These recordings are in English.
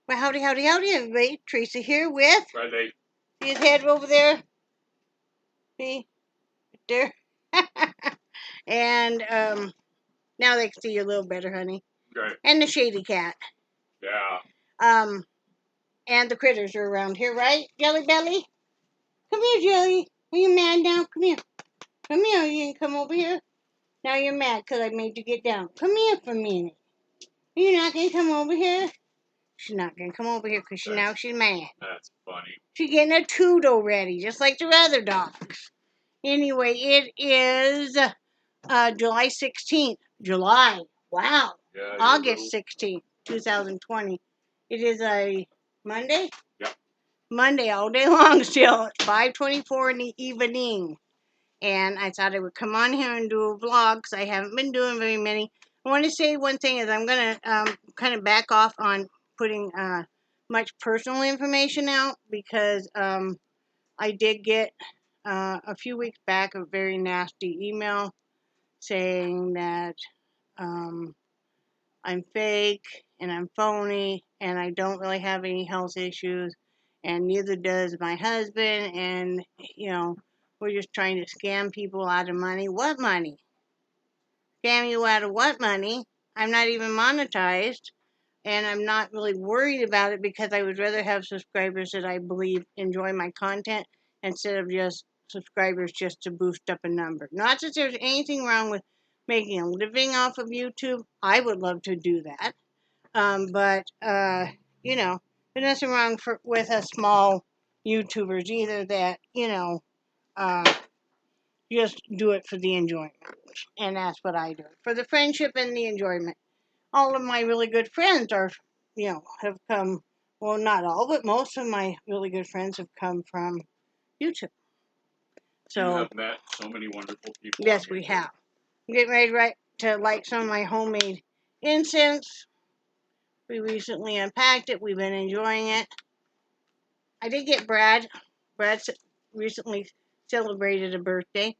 Well, howdy, howdy, howdy, everybody. Teresa here with... Friday. See his head over there? See? Right there. And, now they can see you a little better, honey. Okay. And the shady cat. Yeah. And the critters are around here, right? Jelly Belly? Come here, Jelly. Are you mad now? Come here. Come here. You didn't come over here? Now you're mad because I made you get down. Come here for a minute. You're not going to come over here? She's not going to come over here because now she's mad. That's funny. She's getting a toot already, just like the other dogs. Anyway, it is July 16th. July. Wow. Yeah, August 16th, 2020. It is a Monday? Yep. Monday all day long still. It's 5:24 in the evening. And I thought I would come on here and do a vlog because I haven't been doing very many. I want to say one thing is I'm going to kind of back off on putting much personal information out because I did get a few weeks back a very nasty email saying that I'm fake and I'm phony and I don't really have any health issues and neither does my husband and, you know, we're just trying to scam people out of money. What money? Scam you out of what money? I'm not even monetized and I'm not really worried about it because I would rather have subscribers that I believe enjoy my content instead of just subscribers just to boost up a number. Not that there's anything wrong with making a living off of YouTube. I would love to do that. But you know, there's nothing wrong with a small YouTubers either that, you know, just do it for the enjoyment. And that's what I do. For the friendship and the enjoyment. All of my really good friends are, you know, have come, well, not all, but most of my really good friends have come from YouTube. So, you have met so many wonderful people. Yes, we have. I'm getting ready to light some of my homemade incense. We recently unpacked it. We've been enjoying it. I did get Brad. Brad recently celebrated a birthday.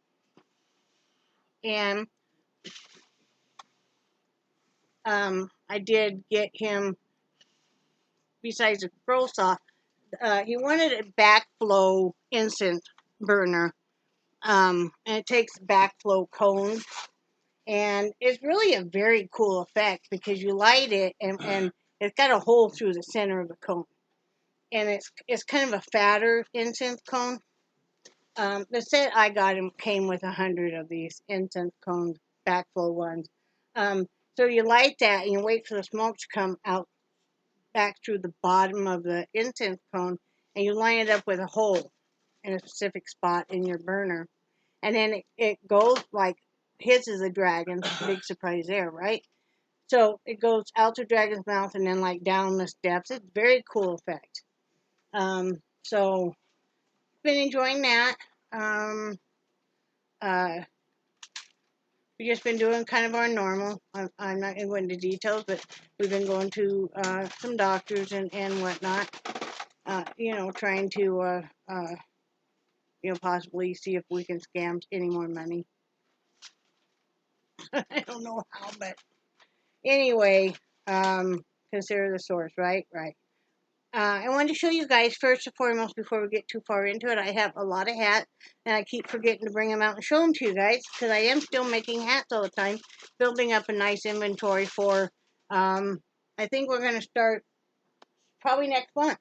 And I did get him, besides the scroll saw, he wanted a backflow incense burner. And it takes backflow cones. And it's really a very cool effect because you light it and it's got a hole through the center of the cone. And it's kind of a fatter incense cone. The set I got him came with 100 of these incense cones, backflow ones. So you light that and you wait for the smoke to come out back through the bottom of the incense cone, and you line it up with a hole in a specific spot in your burner. And then it goes like, his is a dragon, big surprise there, right? So it goes out the dragon's mouth and then like down the steps. It's a very cool effect. So been enjoying that. We've just been doing kind of our normal. I'm not going to go into details, but we've been going to some doctors and whatnot. You know, trying to, you know, possibly see if we can scam any more money. I don't know how, but anyway, consider the source, right? Right. I wanted to show you guys first and foremost before we get too far into it. I have a lot of hats, and I keep forgetting to bring them out and show them to you guys because I am still making hats all the time, building up a nice inventory for. I think we're going to start probably next month.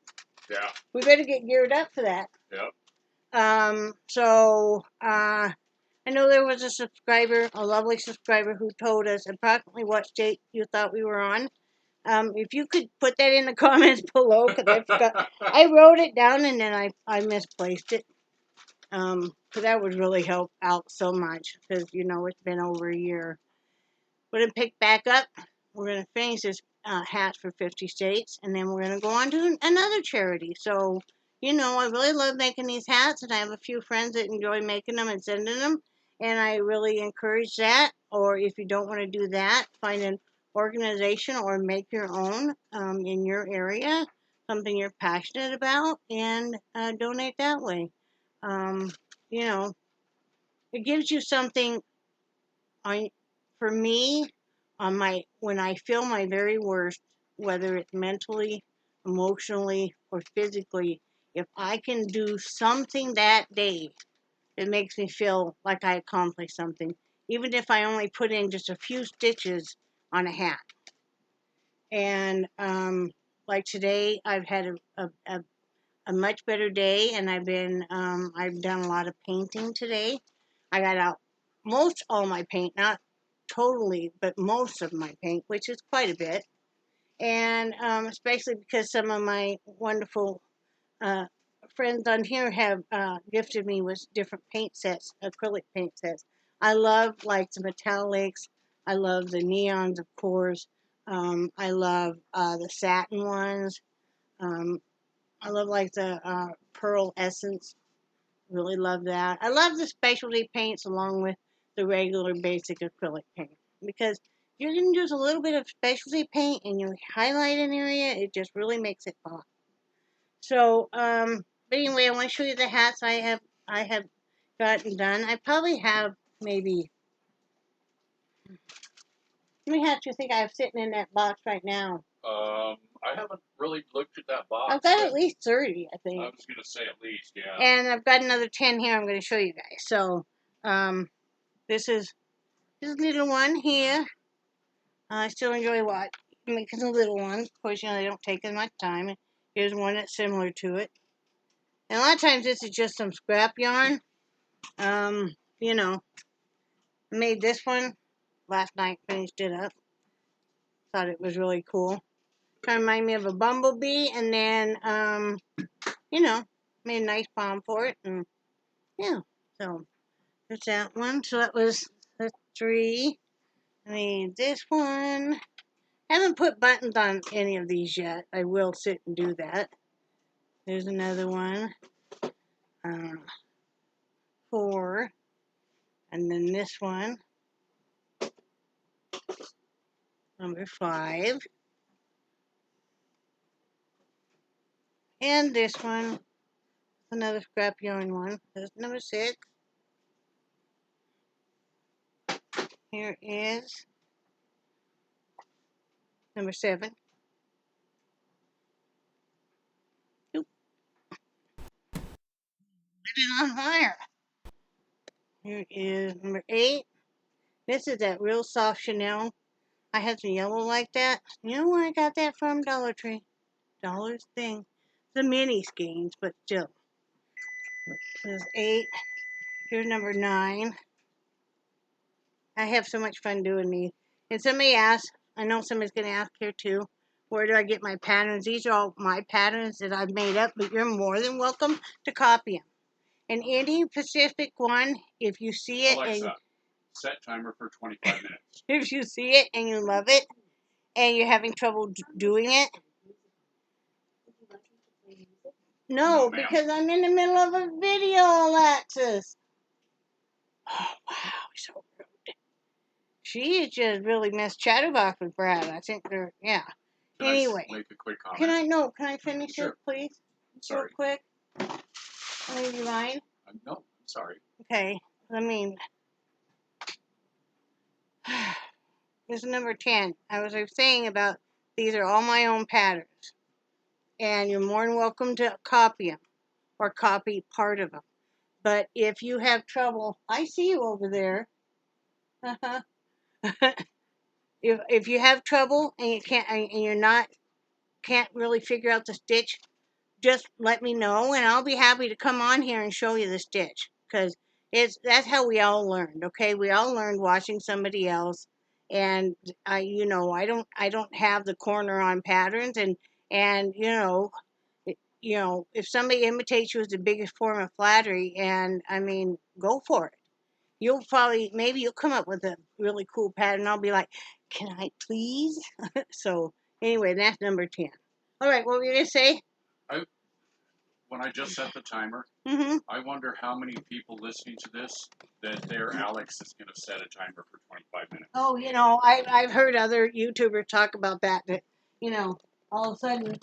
Yeah. We better get geared up for that. Yep. So I know there was a subscriber, a lovely subscriber, who told us approximately what state you thought we were on. If you could put that in the comments below, because I forgot. I wrote it down and then I misplaced it. Because that would really help out so much, because, you know, it's been over a year. We're going to pick back up. We're going to finish this hat for 50 states, and then we're going to go on to another charity. So, you know, I really love making these hats, and I have a few friends that enjoy making them and sending them, and I really encourage that. Or if you don't want to do that, find an organization or make your own in your area, something you're passionate about, and donate that way. You know, it gives you something. For me, when I feel my very worst, whether it's mentally emotionally or physically, if I can do something that day, it makes me feel like I accomplished something, even if I only put in just a few stitches on a hat. And like today, I've had a much better day, and I've done a lot of painting today. I got out most all my paint, not totally, but most of my paint, which is quite a bit. And especially because some of my wonderful uh, friends on here have gifted me with different paint sets, acrylic paint sets. I love like the metallics. I love the neons, of course. I love the satin ones. Um, I love like the pearl essence. Really love that. I love the specialty paints along with the regular basic acrylic paint, because you can use a little bit of specialty paint and you highlight an area, it just really makes it pop. So, but anyway, I want to show you the hats I have gotten done. I probably have maybe, how many hats do you think I have sitting in that box right now? I haven't really looked at that box. I've got at least 30, I think. I was going to say at least, yeah. And I've got another 10 here I'm going to show you guys. So, this is little one here. I still enjoy making the little ones. Of course, they don't take as much time. Here's one that's similar to it. And a lot of times this is just some scrap yarn. You know, I made this one last night, finished it up. Thought it was really cool. Kind of remind me of a bumblebee, and then, made a nice palm for it, and yeah, so there's that one. So that was the 3. I made this one. Haven't put buttons on any of these yet. I will sit and do that. There's another one. 4. And then this one. Number 5. And this one. Another scrap yarn one. There's number 6. Here is number 7. Oop. Lit it on fire. Here is number 8. This is that real soft Chanel. I had some yellow like that. You know where I got that from? Dollar Tree. Dollar's thing. The mini skeins, but still. There's 8. Here's number 9. I have so much fun doing these. And somebody asked, I know somebody's going to ask here too, where do I get my patterns? These are all my patterns that I've made up, but you're more than welcome to copy them. And any Pacific one, if you see it, Alexa, set timer for 25 minutes. If you see it and you love it, and you're having trouble doing it, no, because I'm in the middle of a video, Alexis. Oh, wow, so rude. She is just really Miss Chatterbox with Brad. I think they're, yeah. Can anyway. I make a quick comment? Can I finish Sure. it, please? Sorry. Real quick. Will you mind? No, I'm sorry. Okay, this is number 10. I was saying about these are all my own patterns. And you're more than welcome to copy them or copy part of them. But if you have trouble, I see you over there. If you have trouble and you can't really figure out the stitch, just let me know and I'll be happy to come on here and show you the stitch, because that's how we all learned. Okay, we all learned watching somebody else, and I don't have the corner on patterns, and if somebody imitates you is the biggest form of flattery, and I mean, go for it. Maybe you'll come up with a really cool pattern. I'll be like, can I please? So anyway, that's number 10. All right, what were you going to say? When I just set the timer, I wonder how many people listening to this that their Alex is going to set a timer for 25 minutes. Oh, I've heard other YouTubers talk about that all of a sudden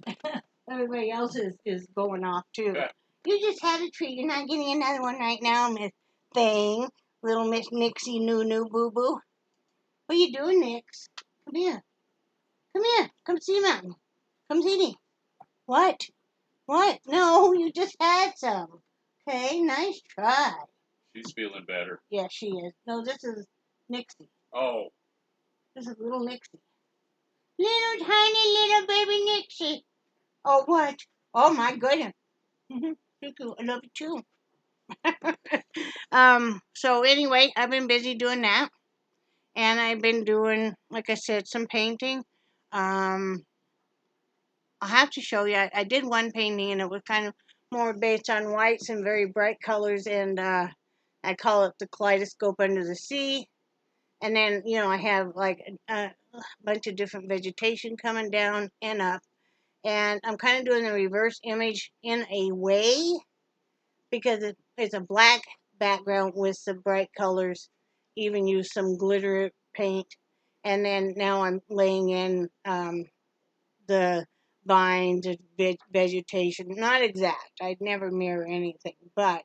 everybody else is going off too. Yeah. You just had a treat. You're not getting another one right now, Miss Thing. Little Miss Nixie Noo Boo Boo. What are you doing, Nix? Come here. Come here. Come see Mountain. Come see me. What? What? No, you just had some. Okay, nice try. She's feeling better. Yeah, she is. No, this is Nixie. Oh. This is little Nixie. Little tiny little baby Nixie. Oh, what? Oh, my goodness. Thank you. I love you too. So anyway, I've been busy doing that. And I've been doing, like I said, some painting. Um, I'll have to show you. I did one painting and it was kind of more based on whites and very bright colors. And I call it the kaleidoscope under the sea. And then, I have like a bunch of different vegetation coming down and up. And I'm kind of doing the reverse image in a way because it's a black background with some bright colors, even use some glitter paint. And then now I'm laying in the vines and vegetation. Not exact. I'd never mirror anything, but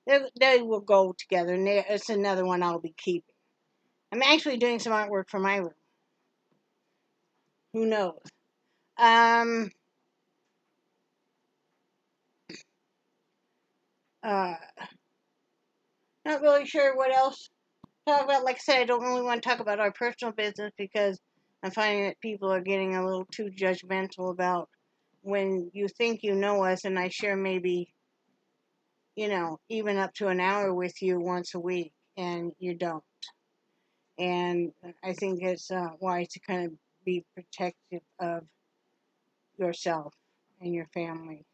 they will go together. And it's another one I'll be keeping. I'm actually doing some artwork for my room. Who knows? Um, uh, Not really sure what else to talk about. Like I said, I don't really want to talk about our personal business because I'm finding that people are getting a little too judgmental about when you think you know us, and I share maybe, even up to an hour with you once a week, and you don't. And I think it's wise to kind of be protective of yourself and your family.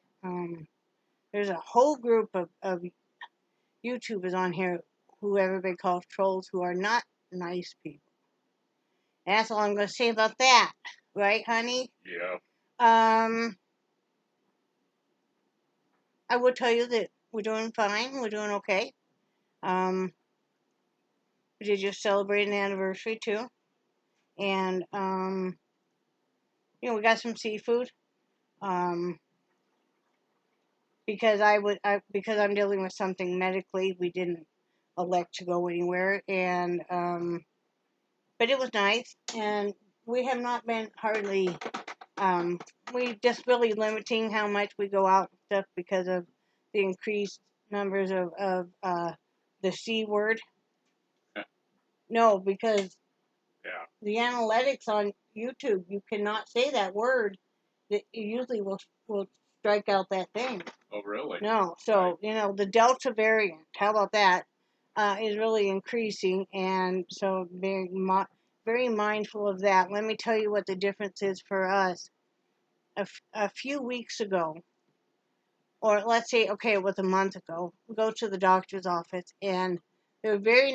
There's a whole group of YouTubers on here who everybody calls trolls who are not nice people. That's all I'm going to say about that. Right, honey? Yeah. I will tell you that we're doing fine. We're doing okay. We did just celebrate an anniversary too. And, we got some seafood. Um, because because I'm dealing with something medically, we didn't elect to go anywhere. And, but it was nice. And we have not been hardly, we just really limiting how much we go out and stuff because of the increased numbers of the C word. No, because the analytics on YouTube, you cannot say that word. That usually will strike out that thing. Oh, really? No, so the Delta variant. How about that? Is really increasing, and so very mindful of that. Let me tell you what the difference is for us. A few weeks ago, or let's say, okay, it was a month ago, we go to the doctor's office, and they were very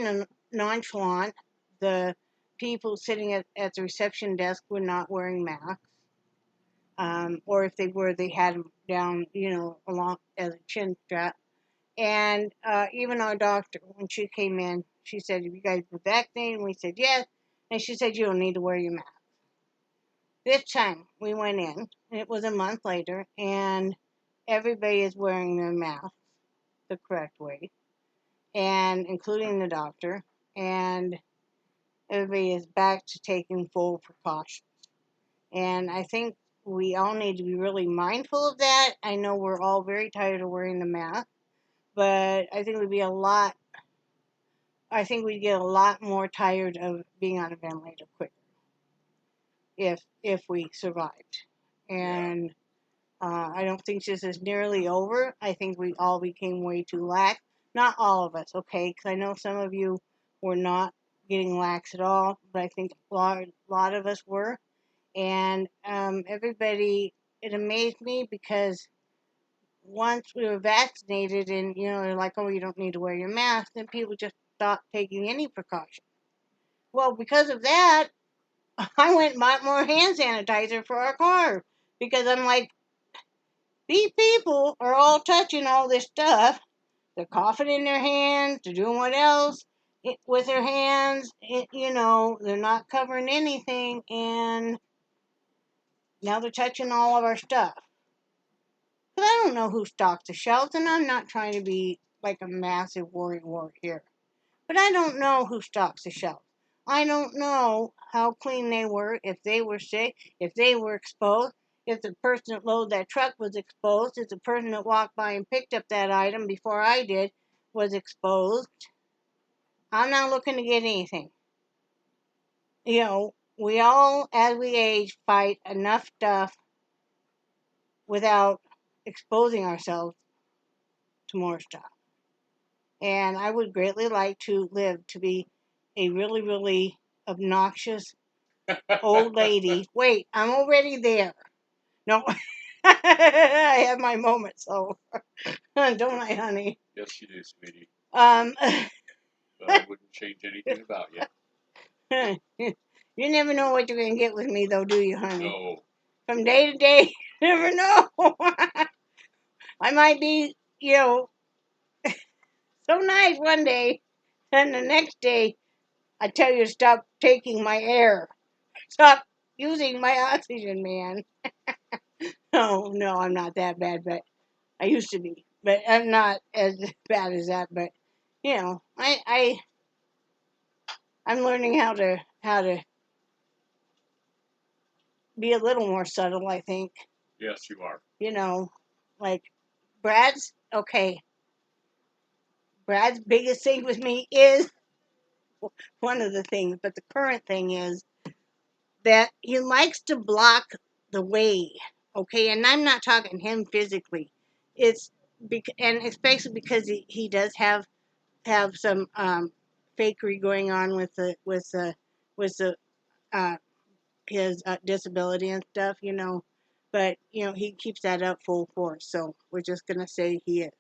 nonchalant. The people sitting at the reception desk were not wearing masks. Or if they were, they had them down, along as a chin strap. And even our doctor, when she came in, she said, "Have you guys been vaccinated?" And we said, "Yes." And she said, "You don't need to wear your mask." This time we went in, and it was a month later, and everybody is wearing their mask the correct way, and including the doctor, and everybody is back to taking full precautions. And I think we all need to be really mindful of that. I know we're all very tired of wearing the mask, but I think we'd get a lot more tired of being on a ventilator quicker if we survived. And I don't think this is nearly over. I think we all became way too lax. Not all of us, okay? Because I know some of you were not getting lax at all, but I think a lot of us were. And everybody, it amazed me because once we were vaccinated and, they're like, oh, you don't need to wear your mask, then people just stopped taking any precaution. Well, because of that, I went and bought more hand sanitizer for our car because I'm like, these people are all touching all this stuff. They're coughing in their hands. They're doing what else with their hands. They're not covering anything. And now they're touching all of our stuff. But I don't know who stocked the shelves, and I'm not trying to be like a massive worry wart here. But I don't know who stocks the shelves. I don't know how clean they were, if they were sick, if they were exposed. if the person that loaded that truck was exposed, if the person that walked by and picked up that item before I did was exposed. I'm not looking to get anything. You know, we all, as we age, fight enough stuff without exposing ourselves to more stuff. And I would greatly like to live to be a really, really obnoxious old lady. Wait, I'm already there. No, I have my moments, so don't I, honey? Yes, you do, sweetie. Um, But I wouldn't change anything about you. You never know what you're gonna get with me, though, do you, honey? No. From day to day, you never know. I might be, so nice one day, and the next day, I tell you to stop taking my air. Stop using my oxygen, man. No, I'm not that bad, but I used to be. But I'm not as bad as that. But I'm learning how to be a little more subtle. I think. Yes, you are. Like Brad's okay. Brad's biggest thing with me is one of the things, but the current thing is that he likes to block the way. Okay, and I'm not talking him physically. It's and especially because he does have some fakery going on with the uh, his disability and stuff. But he keeps that up full force. So we're just gonna say he is.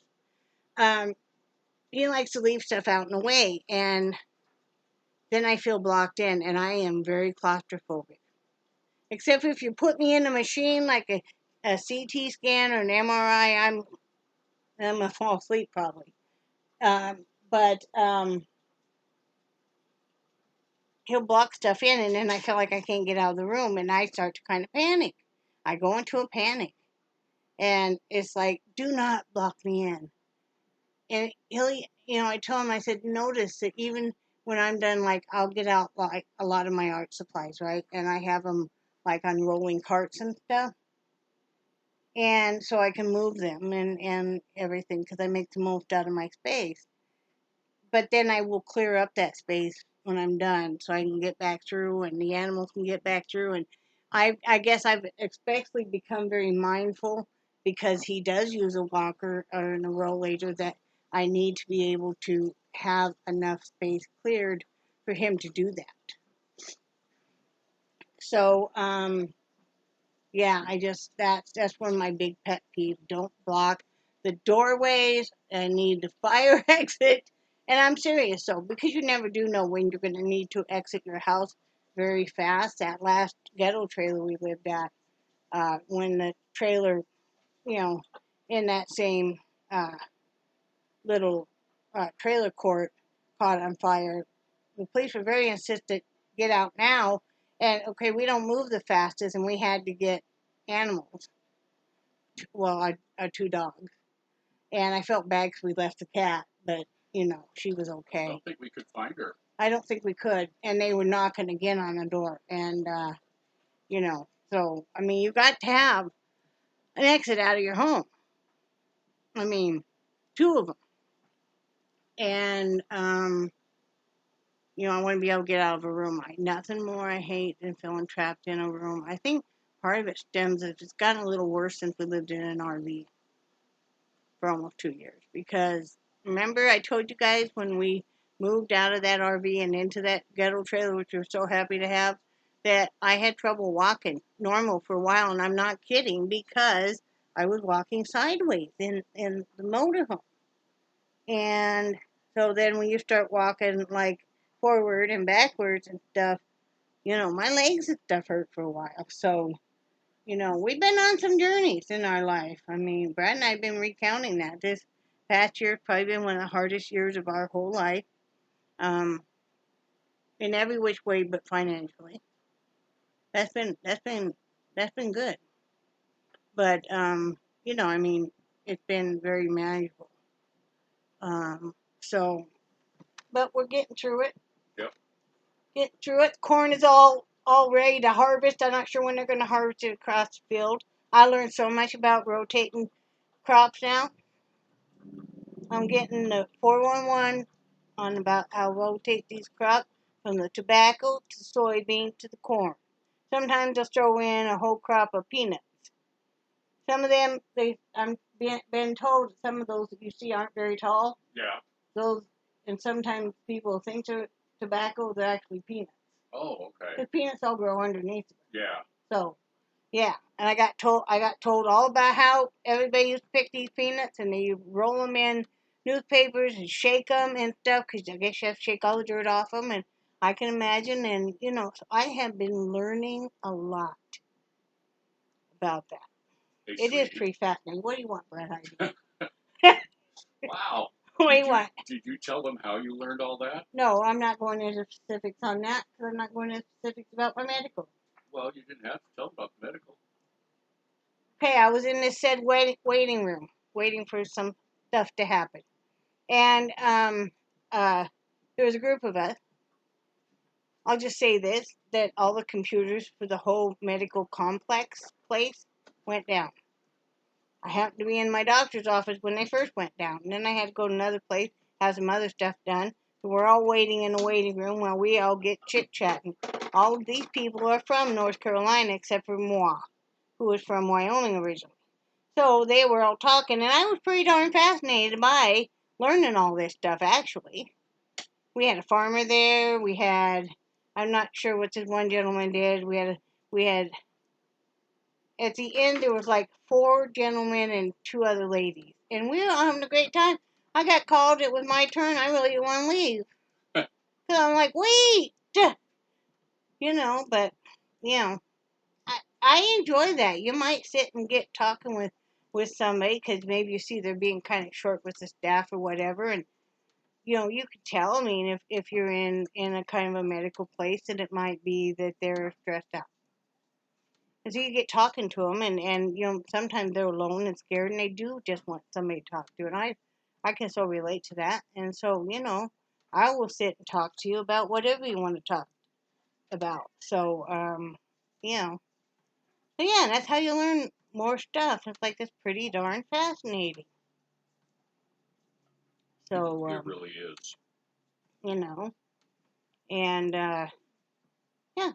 Um, he likes to leave stuff out in the way, and then I feel blocked in, and I am very claustrophobic. Except if you put me in a machine like a CT scan or an MRI, I'm gonna fall asleep probably. But he'll block stuff in, and then I feel like I can't get out of the room, and I start to kind of panic. I go into a panic, and it's like, do not block me in. And I told him, I said, notice that even when I'm done, like I'll get out like a lot of my art supplies, right, and I have them like on rolling carts and stuff, and so I can move them and everything because I make the most out of my space. But then I will clear up that space when I'm done so I can get back through and the animals can get back through. And I guess I've especially become very mindful because he does use a walker or a rollator that I need to be able to have enough space cleared for him to do that. So, yeah, that's one of my big pet peeves. Don't block the doorways. I need the fire exit. And I'm serious, so because you never do know when you're going to need to exit your house very fast. That last ghetto trailer we lived at, when the trailer, you know, in that same uh, little trailer court caught on fire, the police were very insistent, get out now. And okay, we don't move the fastest, and we had to get animals. Well, our two dogs. And I felt bad because we left the cat, but she was I okay. don't think we could find her. I don't think we could. And they were knocking again on the door. And, so, I mean, you got to have an exit out of your home. I mean, two of them. And, I want to be able to get out of a room. Nothing more I hate than feeling trapped in a room. I think part of it stems, it's gotten a little worse since we lived in an RV for almost 2 years. Because remember, I told you guys when we moved out of that RV and into that ghetto trailer, which we were so happy to have, that I had trouble walking normal for a while, and I'm not kidding, because I was walking sideways in the motorhome. And so then when you start walking like forward and backwards and stuff, my legs and stuff hurt for a while. So, we've been on some journeys in our life. I mean, Brad and I have been recounting that. This past year has probably been one of the hardest years of our whole life, in every which way but financially. That's been good. But I mean, it's been very manageable. So, but we're getting through it. Yep. Getting through it. Corn is all ready to harvest. I'm not sure when they're going to harvest it across the field. I learned so much about rotating crops now. I'm getting the 411 on about how to rotate these crops from the tobacco to the soybean to the corn. Sometimes I'll throw in a whole crop of peanuts. Some of them, I'm been told some of those that you see aren't very tall. Yeah. Those, and sometimes people think they're tobacco, they're actually peanuts. Oh, okay. The peanuts all grow underneath it. Yeah. So, yeah, and I got told all about how everybody used to pick these peanuts, and they roll them in newspapers and shake them and stuff, because I guess you have to shake all the dirt off them, and I can imagine, and so I have been learning a lot about that. Hey, it is sweetie. pretty fascinating. What do you want, Brad? Wow. What do you want? Did you tell them how you learned all that? No, I'm not going into specifics on that, because I'm not going into specifics about my medical. Well, you didn't have to tell them about the medical. Okay, I was in this said waiting room, waiting for some stuff to happen. And there was a group of us. I'll just say this, that all the computers for the whole medical complex place went down. I happened to be in my doctor's office when they first went down. And then I had to go to another place, have some other stuff done. So we're all waiting in the waiting room while we all get chit-chatting. All of these people are from North Carolina except for moi, who was from Wyoming originally. So they were all talking, and I was pretty darn fascinated by learning all this stuff, actually. We had a farmer there. We had, I'm not sure what this one gentleman did. We had, at the end, there was like 4 gentlemen and 2 other ladies. And we were having a great time. I got called. It was my turn. I really didn't want to leave. So I'm like, wait! But, I enjoy that. You might sit and get talking with somebody because maybe you see they're being kind of short with the staff or whatever. And, you could tell, I mean, if you're in a kind of a medical place, that it might be that they're stressed out. And so you get talking to them, and sometimes they're alone and scared, and they do just want somebody to talk to. And I can so relate to that. And so, I will sit and talk to you about whatever you want to talk about. So, so yeah, that's how you learn more stuff. It's like it's pretty darn fascinating. So, it really is. And yeah,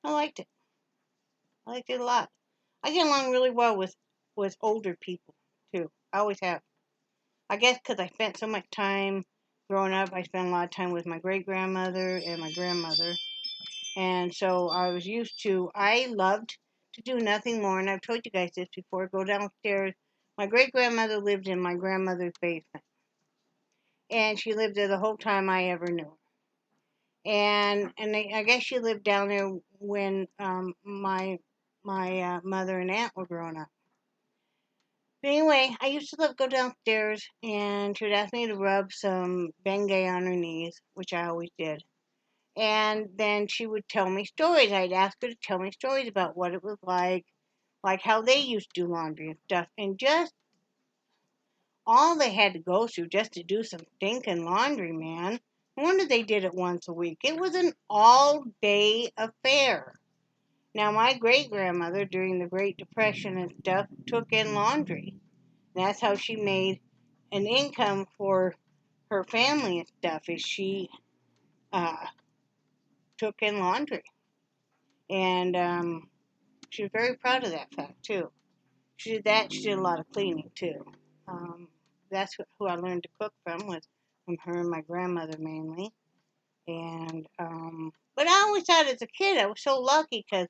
I liked it. I liked it a lot. I get along really well with older people too. I always have. I guess because I spent so much time growing up. I spent a lot of time with my great grandmother and my grandmother, and so I was used to. I loved to do nothing more, and I've told you guys this before. Go downstairs. My great grandmother lived in my grandmother's basement, and she lived there the whole time I ever knew her. And I guess she lived down there when my mother and aunt were growing up. But anyway, I used to love to go downstairs, and she would ask me to rub some Bengay on her knees, which I always did. And then she would tell me stories. I'd ask her to tell me stories about what it was like how they used to do laundry and stuff, and just all they had to go through just to do some stinking laundry, man. No wonder they did it once a week. It was an all-day affair. Now, my great-grandmother, during the Great Depression and stuff, took in laundry. That's how she made an income for her family and stuff, is she uh, took in laundry. And she was very proud of that fact, too. She did that. She did a lot of cleaning, too. That's who I learned to cook was from her and my grandmother mainly. And but I always thought as a kid I was so lucky because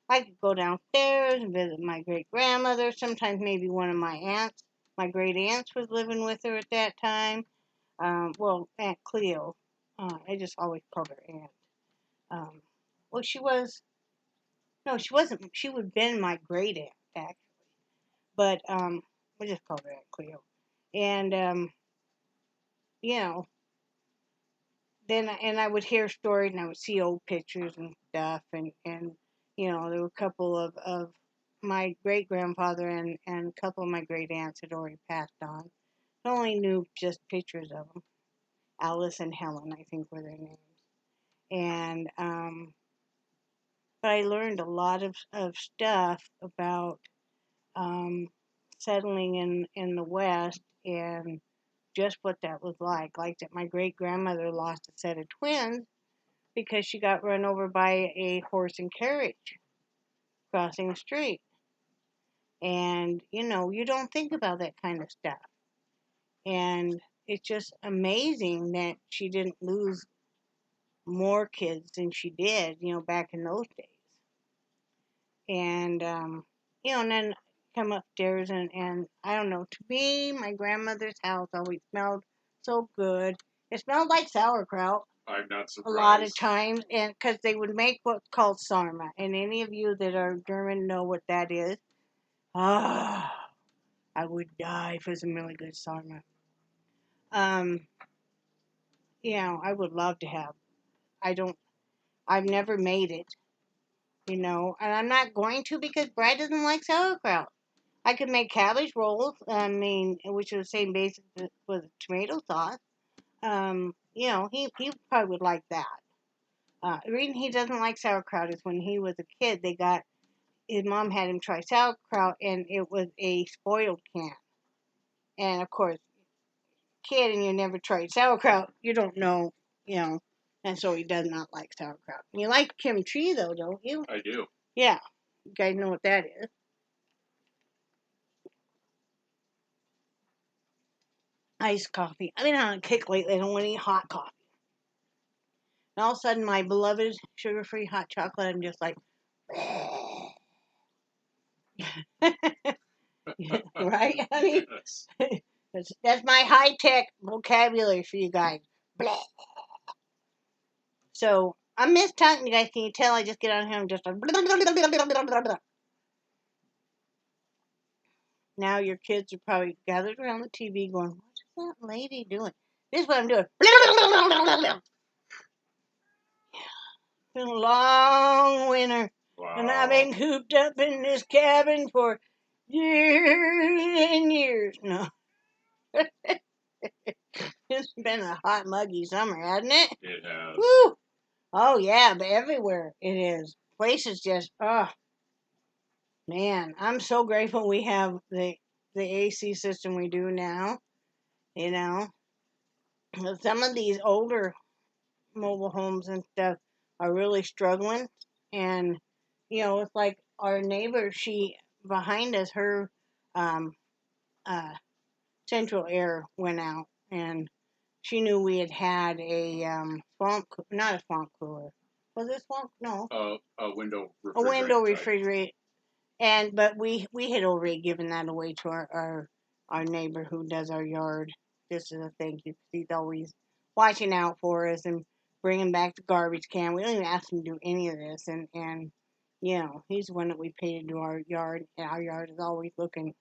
I could go downstairs and visit my great grandmother. Sometimes maybe one of my aunts, my great aunts, was living with her at that time. Well, Aunt Cleo. I just always called her Aunt. Well, she was no, she wasn't. She would have been my great aunt actually, but we just called her Aunt Cleo. And you know, then and I would hear stories and I would see old pictures and stuff and there were a couple of my great grandfather and a couple of my great aunts had already passed on. I only knew just pictures of them. Alice and Helen, I think, were their names. And but I learned a lot of stuff about settling in the West and just what that was like. Like that my great grandmother lost a set of twins because she got run over by a horse and carriage crossing the street. And, you don't think about that kind of stuff. And it's just amazing that she didn't lose more kids than she did, back in those days. And, and then come upstairs and I don't know, to me, my grandmother's house always smelled so good. It smelled like sauerkraut. I'm not surprised. A lot of times, and because they would make what's called sarma, and any of you that are German know what that is. Ah, I would die for some really good sarma. I would love to have. I've never made it, and I'm not going to because Brad doesn't like sauerkraut. I could make cabbage rolls, which are the same basic with tomato sauce. He probably would like that. The reason he doesn't like sauerkraut is when he was a kid, his mom had him try sauerkraut, and it was a spoiled can. And of course, kid, and you never tried sauerkraut, you don't know, and so he does not like sauerkraut. You like kimchi, though, don't you? I do. Yeah, you guys know what that is. Iced coffee. I've been on a kick lately. I don't want to eat hot coffee. And all of a sudden, my beloved sugar-free hot chocolate, I'm just like, right? I mean, Yes. that's my high-tech vocabulary for you guys. So, I miss talking to you guys. Can you tell? I just get on here and just like, now your kids are probably gathered around the TV going, what's that lady doing? This is what I'm doing. It's been a long winter. Wow. And I've been cooped up in this cabin for years and years. No. It's been a hot, muggy summer, hasn't it? It has. Woo! Oh, yeah, but everywhere it is. Places just, man, I'm so grateful we have the AC system we do now. Some of these older mobile homes and stuff are really struggling. And, it's like our neighbor, she, behind us, her central air went out. And she knew we had a not a swamp cooler. Was it swamp? No. A window refrigerator. A window refrigerator. But we had already given that away to our neighbor who does our yard. Just as a thank you. He's always watching out for us and bringing back the garbage can. We don't even ask him to do any of this. And he's the one that we pay to do our yard. And our yard is always looking,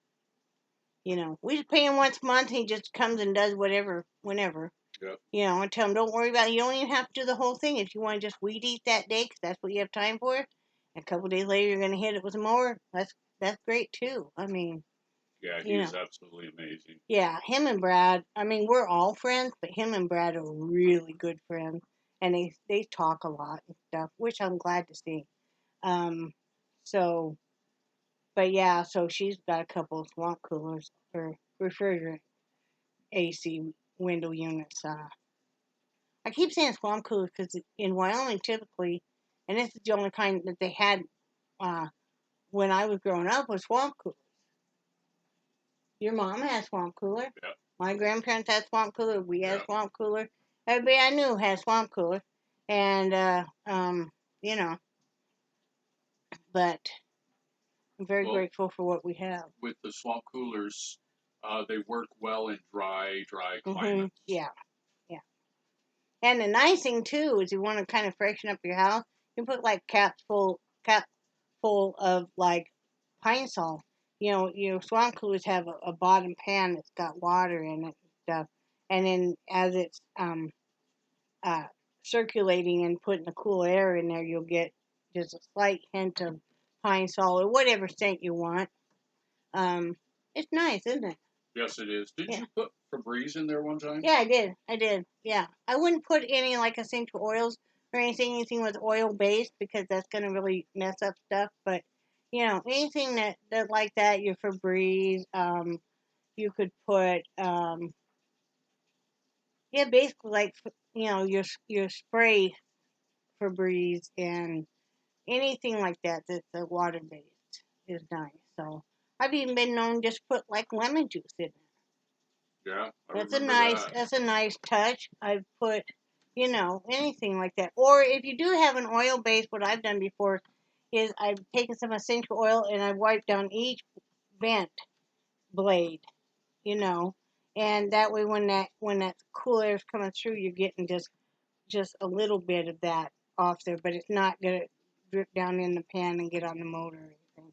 we just pay him once a month. He just comes and does whatever, whenever. Yep. I tell him, don't worry about it. You don't even have to do the whole thing. If you want to just weed eat that day, because that's what you have time for. A couple days later, you're going to hit it with a mower. That's great, too. I mean. Yeah, he's absolutely amazing. Yeah, him and Brad, we're all friends, but him and Brad are really good friends. And they talk a lot and stuff, which I'm glad to see. So, but yeah, so she's got a couple of swamp coolers or refrigerant AC window units. I keep saying swamp coolers because in Wyoming, typically, and this is the only kind that they had when I was growing up, was swamp coolers. Your mom had swamp cooler. Yep. My grandparents had swamp cooler. We had swamp cooler. Everybody I knew had swamp cooler. And, but I'm very grateful for what we have. With the swamp coolers, they work well in dry climates. Yeah. And the nice thing, too, is you want to kind of freshen up your house, you put, like, cap full of, like, pine sol. Swamp coolers have a bottom pan that's got water in it and stuff. And then as it's circulating and putting the cool air in there, you'll get just a slight hint of pine sol or whatever scent you want. It's nice, isn't it? Yes, it is. Did you put Febreze in there one time? Yeah, I did. Yeah. I wouldn't put any, like, essential oils, or anything with oil based, because that's going to really mess up stuff. But anything that like that, your Febreze, you could put, yeah, basically like your spray Febreze and anything like that that's water based is nice. So I've even been known just put like lemon juice in it. Yeah, That's a nice touch. I've put, anything like that. Or if you do have an oil base, what I've done before is I've taken some essential oil and I've wiped down each vent blade, you know, and that way when that cool air is coming through, you're getting just a little bit of that off there, but it's not gonna drip down in the pan and get on the motor or anything.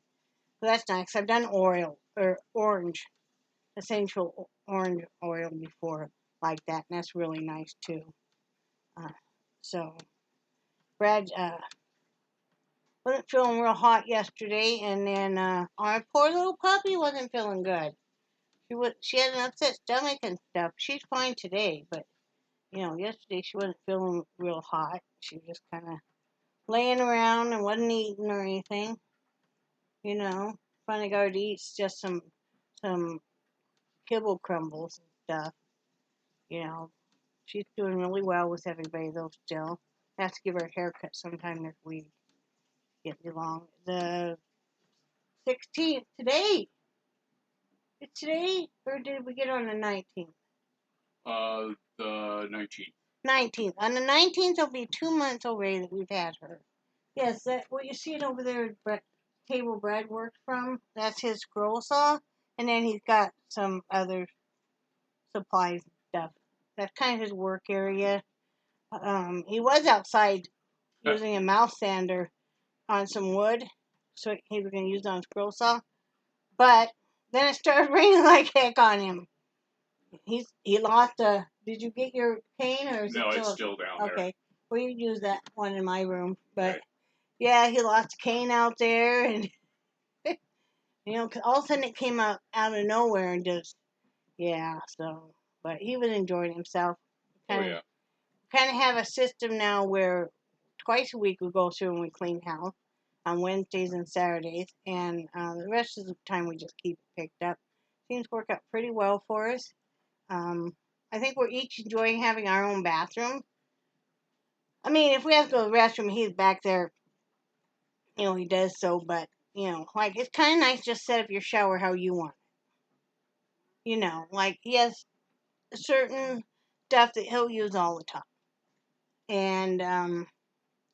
So that's nice. I've done oil or orange essential orange oil before like that, and that's really nice too. Uh, so Brad wasn't feeling real hot yesterday, and then our poor little puppy wasn't feeling good. She had an upset stomach and stuff. She's fine today, but yesterday she wasn't feeling real hot. She was just kind of laying around and wasn't eating or anything. Finally got her to eat just some kibble crumbles and stuff. You know, She's doing really well with everybody though still. I have to give her a haircut sometime this week. Get me along. The 16th today. It's today, or did we get on the 19th? The 19th. 19th. On the 19th, it'll be 2 months already that we've had her. Yes, that what you see it over there. Table Brad works from. That's his scroll saw, and then he's got some other supplies and stuff. That's kind of his work area. He was outside using a mouth sander on some wood, so he was going to use it on a scroll saw. But then it started raining like heck on him. He lost a. Did you get your cane or is no? It It's still down there. Okay, well you use that one in my room, but okay. Yeah, he lost a cane out there, and 'cause all of a sudden it came out of nowhere and just So, but he was enjoying himself. Kind of have a system now where twice a week we go through and we clean house on Wednesdays and Saturdays, and the rest of the time we just keep it picked up. Seems to work out pretty well for us. I think we're each enjoying having our own bathroom. I mean, if we have to go to the restroom, he's back there. He does so, but like it's kind of nice just set up your shower how you want. Like he has certain stuff that he'll use all the time, and I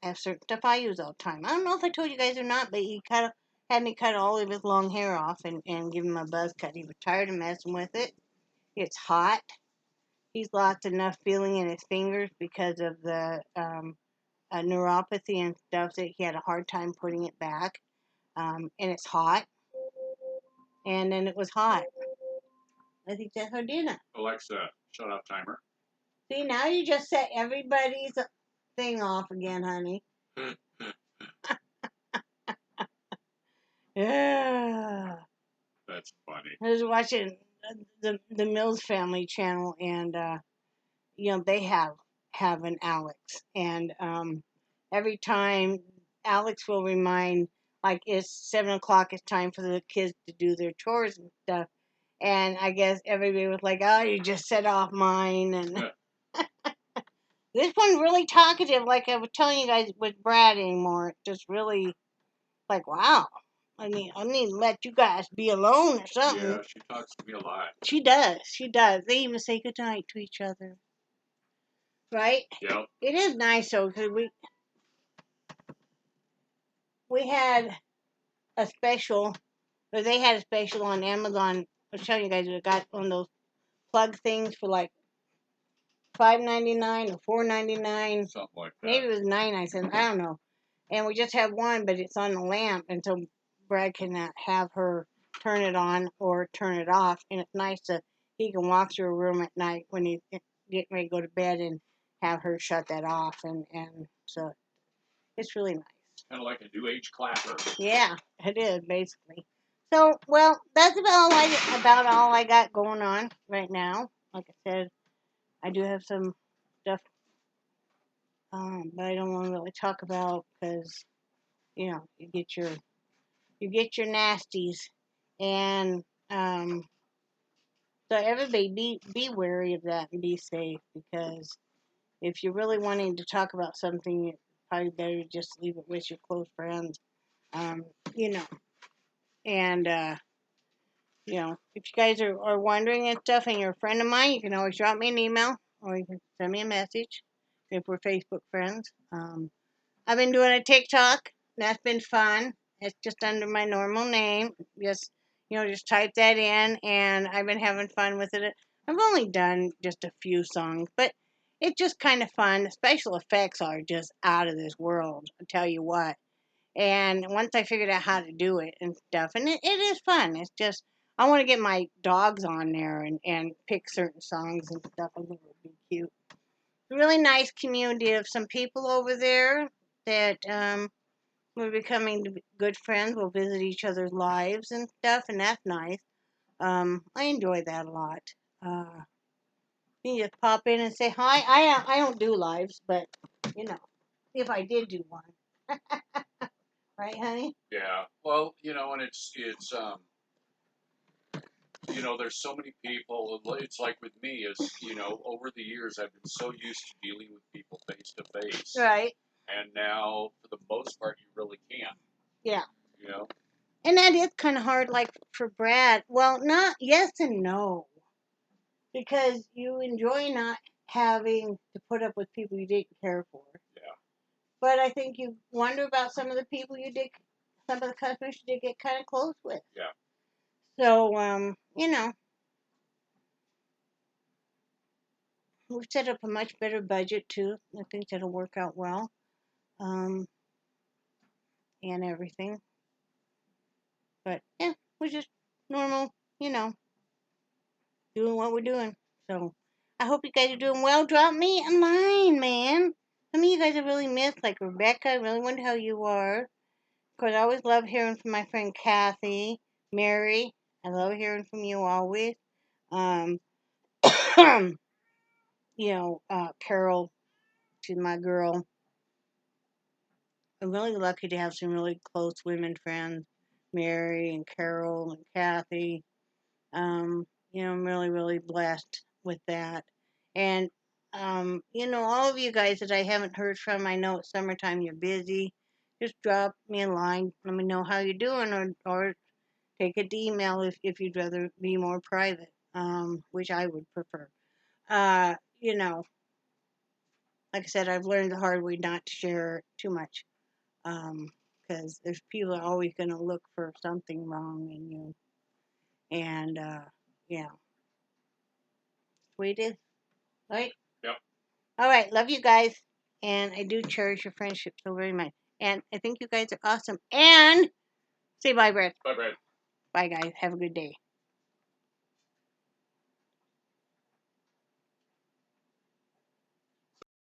have certain stuff I use all the time. I don't know if I told you guys or not, but he had me cut all of his long hair off and give him a buzz cut. He was tired of messing with it. It's hot. He's lost enough feeling in his fingers because of the neuropathy and stuff that he had a hard time putting it back. And it's hot. And then it was hot. I think that's how I did it. Alexa, shut off timer. See, now you just set everybody's thing off again, honey. Yeah. That's funny. I was watching the Mills Family channel, and they have an Alex, and every time Alex will remind, like, it's 7 o'clock. It's time for the kids to do their chores and stuff. And I guess everybody was like, "Oh, you just set off mine." And this one's really talkative, like I was telling you guys with Brad anymore. It's just really like, wow. I need to let you guys be alone or something. Yeah, she talks to me a lot. She does. She does. They even say goodnight to each other. Right? Yep. It is nice though, because we had a special, or they had a special on Amazon. I was telling you guys, we got one of those plug things for like $5.99 or $4.99. Something like that. Maybe it was 9 cents. I don't know. And we just have one, but it's on the lamp, and so Brad can have her turn it on or turn it off. And it's nice that he can walk through a room at night when he's getting ready to go to bed and have her shut that off. And so it's really nice. Kind of like a new age clapper. Yeah, it is, basically. So, well, that's about all I got going on right now. Like I said, I do have some stuff but I don't want to really talk about because you get your nasties, and so everybody be wary of that and be safe, because if you're really wanting to talk about something, it's probably better to just leave it with your close friends. Um, you know, and if you guys are wondering and stuff, and you're a friend of mine, you can always drop me an email or you can send me a message if we're Facebook friends. I've been doing a TikTok. That's been fun. It's just under my normal name. Just type that in, and I've been having fun with it. I've only done just a few songs, but it's just kind of fun. The special effects are just out of this world, I tell you what. And once I figured out how to do it and stuff, and it is fun. It's just, I want to get my dogs on there and pick certain songs and stuff. I think it would be cute. A really nice community of some people over there that we're becoming good friends. We'll visit each other's lives and stuff, and that's nice. I enjoy that a lot. You can just pop in and say hi. I don't do lives, but if I did do one, right, honey? Yeah. Well, and there's so many people. It's like with me, over the years, I've been so used to dealing with people face to face. Right. And now, for the most part, you really can't. Yeah. You know? And that is kind of hard, like for Brad. Well, not yes and no, because you enjoy not having to put up with people you didn't care for. Yeah. But I think you wonder about some of the people some of the customers you did get kind of close with. Yeah. So, we've set up a much better budget too. I think that'll work out well, and everything. But yeah, we're just normal, doing what we're doing. So I hope you guys are doing well. Drop me a line, man. Some of you guys I really missed, like Rebecca. I really wonder how you are. Of course, I always love hearing from my friend Kathy, Mary. I love hearing from you always. Um, Carol, she's my girl. I'm really lucky to have some really close women friends, Mary and Carol and Kathy. I'm really, really blessed with that. And, all of you guys that I haven't heard from, I know it's summertime, you're busy. Just drop me a line. Let me know how you're doing, or take it to email if you'd rather be more private, which I would prefer. Uh, you know, like I said, I've learned the hard way not to share too much, because there's people are always going to look for something wrong in you. And, yeah, sweet is, right? Yep. All right, love you guys, and I do cherish your friendship so very much. And I think you guys are awesome. And say bye, Brett. Bye, Brad. Bye, guys. Have a good day.